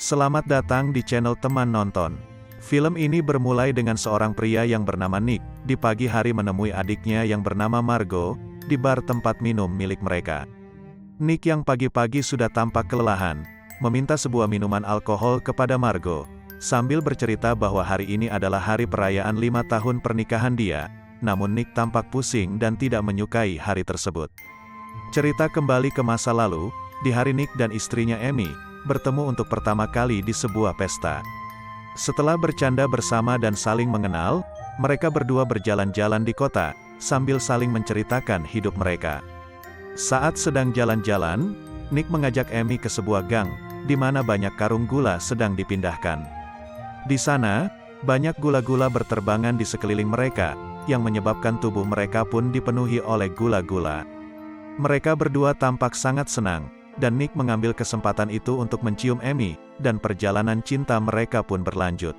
Selamat datang di channel Teman Nonton. Film ini bermulai dengan seorang pria yang bernama Nick, di pagi hari menemui adiknya yang bernama Margot, di bar tempat minum milik mereka. Nick yang pagi-pagi sudah tampak kelelahan, meminta sebuah minuman alkohol kepada Margot, sambil bercerita bahwa hari ini adalah hari perayaan 5 tahun pernikahan dia, namun Nick tampak pusing dan tidak menyukai hari tersebut. Cerita kembali ke masa lalu, di hari Nick dan istrinya Amy bertemu untuk pertama kali di sebuah pesta. Setelah bercanda bersama dan saling mengenal, mereka berdua berjalan-jalan di kota, sambil saling menceritakan hidup mereka. Saat sedang jalan-jalan, Nick mengajak Amy ke sebuah gang, di mana banyak karung gula sedang dipindahkan. Di sana, banyak gula-gula berterbangan di sekeliling mereka, yang menyebabkan tubuh mereka pun dipenuhi oleh gula-gula. Mereka berdua tampak sangat senang, dan Nick mengambil kesempatan itu untuk mencium Amy, dan perjalanan cinta mereka pun berlanjut.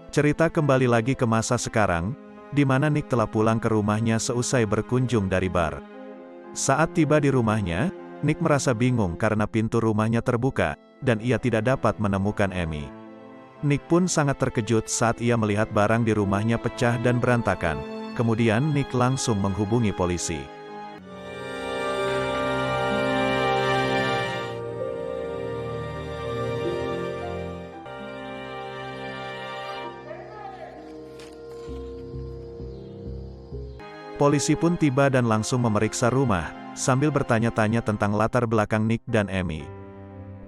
Cerita kembali lagi ke masa sekarang, di mana Nick telah pulang ke rumahnya seusai berkunjung dari bar. Saat tiba di rumahnya, Nick merasa bingung karena pintu rumahnya terbuka, dan ia tidak dapat menemukan Amy. Nick pun sangat terkejut saat ia melihat barang di rumahnya pecah dan berantakan. Kemudian Nick langsung menghubungi polisi. Polisi pun tiba dan langsung memeriksa rumah, sambil bertanya-tanya tentang latar belakang Nick dan Amy.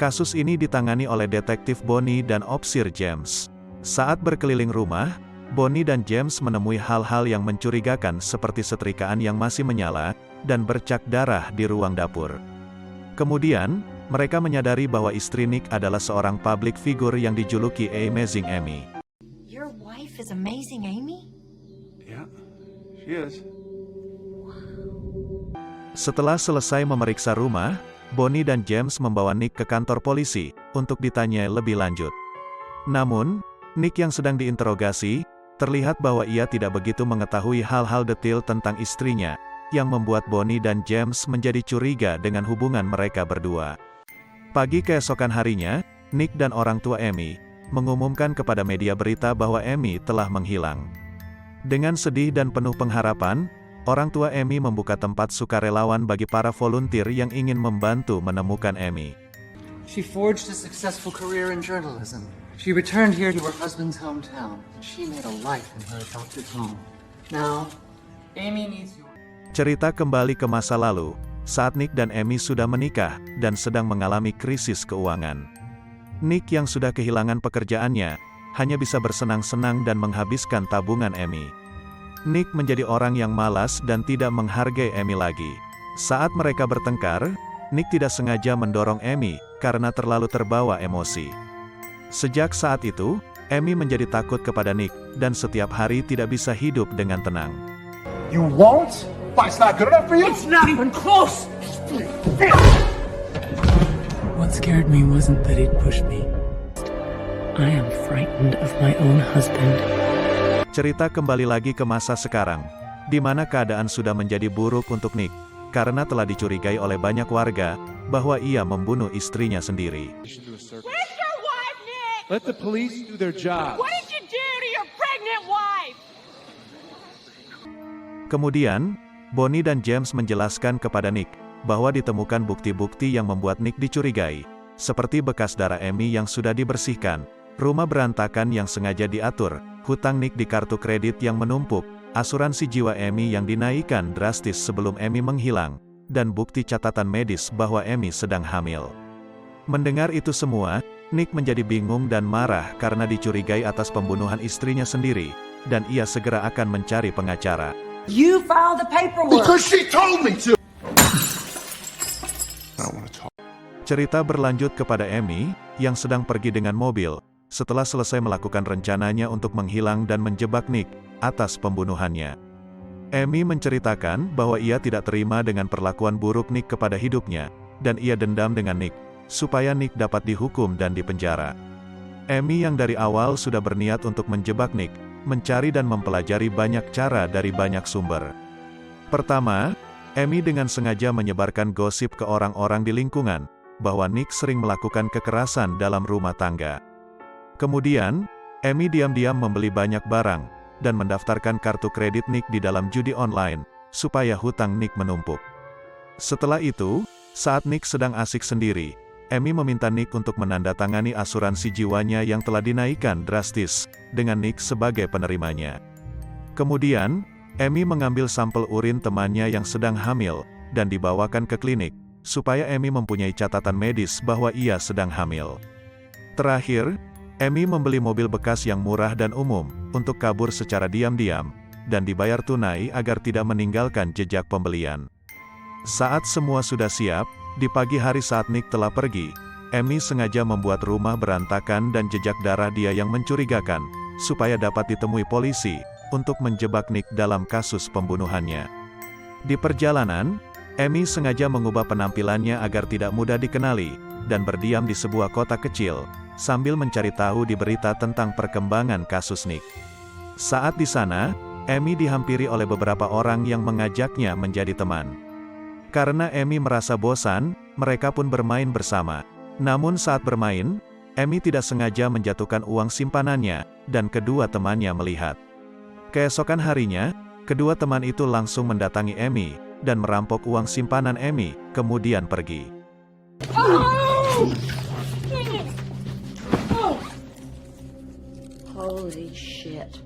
Kasus ini ditangani oleh detektif Bonnie dan Opsir James. Saat berkeliling rumah, Bonnie dan James menemui hal-hal yang mencurigakan seperti setrikaan yang masih menyala, dan bercak darah di ruang dapur. Kemudian, mereka menyadari bahwa istri Nick adalah seorang public figure yang dijuluki Amazing Amy. Your wife is Amazing Amy? Yeah, she is. Setelah selesai memeriksa rumah, Bonnie dan James membawa Nick ke kantor polisi, untuk ditanyai lebih lanjut. Namun, Nick yang sedang diinterogasi, terlihat bahwa ia tidak begitu mengetahui hal-hal detail tentang istrinya, yang membuat Bonnie dan James menjadi curiga dengan hubungan mereka berdua. Pagi keesokan harinya, Nick dan orang tua Amy mengumumkan kepada media berita bahwa Amy telah menghilang. Dengan sedih dan penuh pengharapan, orang tua Amy membuka tempat sukarelawan bagi para volunteer yang ingin membantu menemukan Amy. She forged a successful career in journalism. She returned here to her husband's hometown, and she made a life in her adopted home. Now, Amy needs your... Cerita kembali ke masa lalu, saat Nick dan Amy sudah menikah, dan sedang mengalami krisis keuangan. Nick yang sudah kehilangan pekerjaannya, hanya bisa bersenang-senang dan menghabiskan tabungan Amy. Nick menjadi orang yang malas dan tidak menghargai Amy lagi. Saat mereka bertengkar, Nick tidak sengaja mendorong Amy, karena terlalu terbawa emosi. Sejak saat itu, Amy menjadi takut kepada Nick, dan setiap hari tidak bisa hidup dengan tenang. You won't? Why, it's not good enough for you? It's not even close! What scared me wasn't that he'd push me. I am frightened of my own husband. Cerita kembali lagi ke masa sekarang, di mana keadaan sudah menjadi buruk untuk Nick, karena telah dicurigai oleh banyak warga, bahwa ia membunuh istrinya sendiri. Where's your wife, Nick? Let the police do their job. What did you do to your pregnant wife? Kemudian, Bonnie dan James menjelaskan kepada Nick, bahwa ditemukan bukti-bukti yang membuat Nick dicurigai, seperti bekas darah Amy yang sudah dibersihkan, rumah berantakan yang sengaja diatur, hutang Nick di kartu kredit yang menumpuk, asuransi jiwa Amy yang dinaikkan drastis sebelum Amy menghilang, dan bukti catatan medis bahwa Amy sedang hamil. Mendengar itu semua, Nick menjadi bingung dan marah karena dicurigai atas pembunuhan istrinya sendiri, dan ia segera akan mencari pengacara. You filed the paperwork. Because she told me to! I don't want to talk. Cerita berlanjut kepada Amy, yang sedang pergi dengan mobil, setelah selesai melakukan rencananya untuk menghilang dan menjebak Nick, atas pembunuhannya. Amy menceritakan bahwa ia tidak terima dengan perlakuan buruk Nick kepada hidupnya, dan ia dendam dengan Nick, supaya Nick dapat dihukum dan dipenjara. Amy yang dari awal sudah berniat untuk menjebak Nick, mencari dan mempelajari banyak cara dari banyak sumber. Pertama, Amy dengan sengaja menyebarkan gosip ke orang-orang di lingkungan, bahwa Nick sering melakukan kekerasan dalam rumah tangga. Kemudian, Amy diam-diam membeli banyak barang, dan mendaftarkan kartu kredit Nick di dalam judi online, supaya hutang Nick menumpuk. Setelah itu, saat Nick sedang asik sendiri, Amy meminta Nick untuk menandatangani asuransi jiwanya yang telah dinaikkan drastis, dengan Nick sebagai penerimanya. Kemudian, Amy mengambil sampel urin temannya yang sedang hamil, dan dibawakan ke klinik, supaya Amy mempunyai catatan medis bahwa ia sedang hamil. Terakhir, Amy membeli mobil bekas yang murah dan umum, untuk kabur secara diam-diam, dan dibayar tunai agar tidak meninggalkan jejak pembelian. Saat semua sudah siap, di pagi hari saat Nick telah pergi, Amy sengaja membuat rumah berantakan dan jejak darah dia yang mencurigakan, supaya dapat ditemui polisi, untuk menjebak Nick dalam kasus pembunuhannya. Di perjalanan, Amy sengaja mengubah penampilannya agar tidak mudah dikenali, dan berdiam di sebuah kota kecil, sambil mencari tahu di berita tentang perkembangan kasus Nick. Saat di sana, Amy dihampiri oleh beberapa orang yang mengajaknya menjadi teman. Karena Amy merasa bosan, mereka pun bermain bersama. Namun saat bermain, Amy tidak sengaja menjatuhkan uang simpanannya, dan kedua temannya melihat. Keesokan harinya, kedua teman itu langsung mendatangi Amy, dan merampok uang simpanan Amy, kemudian pergi. Holy shit.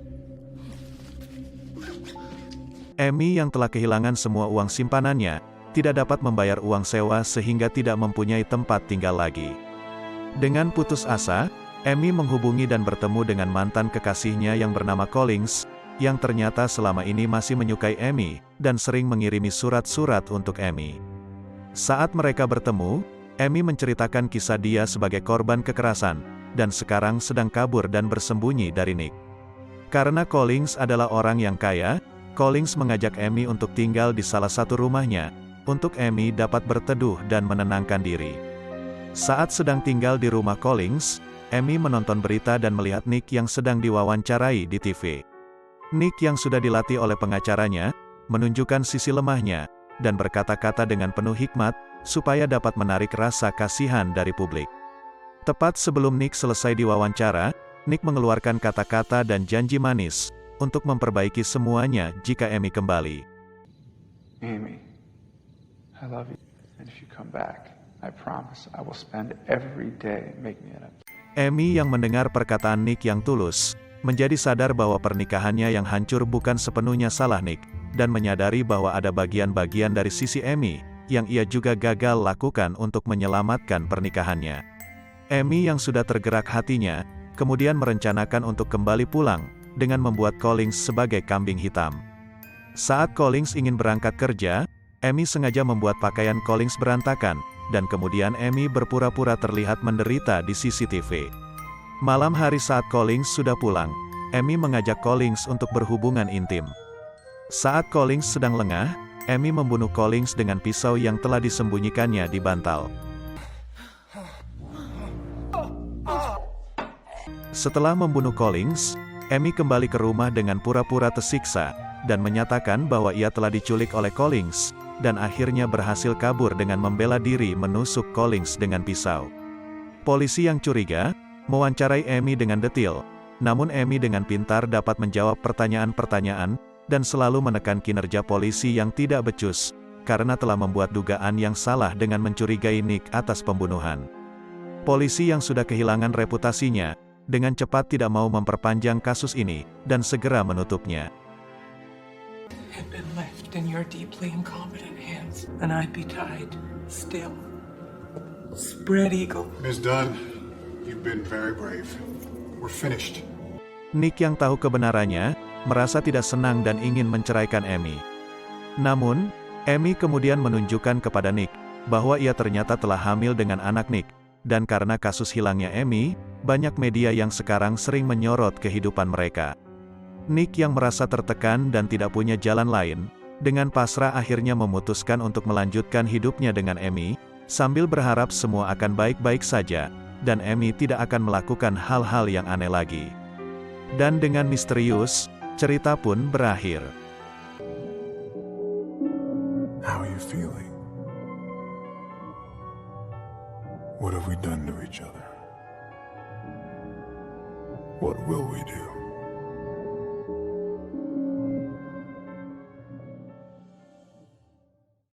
Amy yang telah kehilangan semua uang simpanannya, tidak dapat membayar uang sewa sehingga tidak mempunyai tempat tinggal lagi. Dengan putus asa, Amy menghubungi dan bertemu dengan mantan kekasihnya yang bernama Collins, yang ternyata selama ini masih menyukai Amy, dan sering mengirimi surat-surat untuk Amy. Saat mereka bertemu, Amy menceritakan kisah dia sebagai korban kekerasan, dan sekarang sedang kabur dan bersembunyi dari Nick. Karena Collins adalah orang yang kaya, Collins mengajak Amy untuk tinggal di salah satu rumahnya, untuk Amy dapat berteduh dan menenangkan diri. Saat sedang tinggal di rumah Collins, Amy menonton berita dan melihat Nick yang sedang diwawancarai di TV. Nick yang sudah dilatih oleh pengacaranya, menunjukkan sisi lemahnya, dan berkata-kata dengan penuh hikmat, supaya dapat menarik rasa kasihan dari publik. Tepat sebelum Nick selesai diwawancara, Nick mengeluarkan kata-kata dan janji manis, untuk memperbaiki semuanya jika Amy kembali. Amy, I love you, and if you come back, I promise I will spend every day making it up. Amy yang mendengar perkataan Nick yang tulus, menjadi sadar bahwa pernikahannya yang hancur bukan sepenuhnya salah Nick, dan menyadari bahwa ada bagian-bagian dari sisi Amy, yang ia juga gagal lakukan untuk menyelamatkan pernikahannya. Amy yang sudah tergerak hatinya, kemudian merencanakan untuk kembali pulang, dengan membuat Collins sebagai kambing hitam. Saat Collins ingin berangkat kerja, Amy sengaja membuat pakaian Collins berantakan, dan kemudian Amy berpura-pura terlihat menderita di CCTV. Malam hari saat Collins sudah pulang, Amy mengajak Collins untuk berhubungan intim. Saat Collins sedang lengah, Amy membunuh Collins dengan pisau yang telah disembunyikannya di bantal. Setelah membunuh Collins, Amy kembali ke rumah dengan pura-pura tersiksa, dan menyatakan bahwa ia telah diculik oleh Collins, dan akhirnya berhasil kabur dengan membela diri menusuk Collins dengan pisau. Polisi yang curiga, mewawancarai Amy dengan detil, namun Amy dengan pintar dapat menjawab pertanyaan-pertanyaan, dan selalu menekan kinerja polisi yang tidak becus, karena telah membuat dugaan yang salah dengan mencurigai Nick atas pembunuhan. Polisi yang sudah kehilangan reputasinya, dengan cepat tidak mau memperpanjang kasus ini, dan segera menutupnya. Had been left in your deeply incompetent hands, then I'd be tied, still. Spread eagle. Ms. Dunn, you've been very brave. We're finished. Nick yang tahu kebenarannya, merasa tidak senang dan ingin menceraikan Amy. Namun, Amy kemudian menunjukkan kepada Nick, bahwa ia ternyata telah hamil dengan anak Nick, dan karena kasus hilangnya Amy, banyak media yang sekarang sering menyorot kehidupan mereka. Nick yang merasa tertekan dan tidak punya jalan lain, dengan pasrah akhirnya memutuskan untuk melanjutkan hidupnya dengan Amy, sambil berharap semua akan baik-baik saja, dan Amy tidak akan melakukan hal-hal yang aneh lagi. Dan dengan misterius, cerita pun berakhir. How are you feeling? What have we done to each other? What will we do?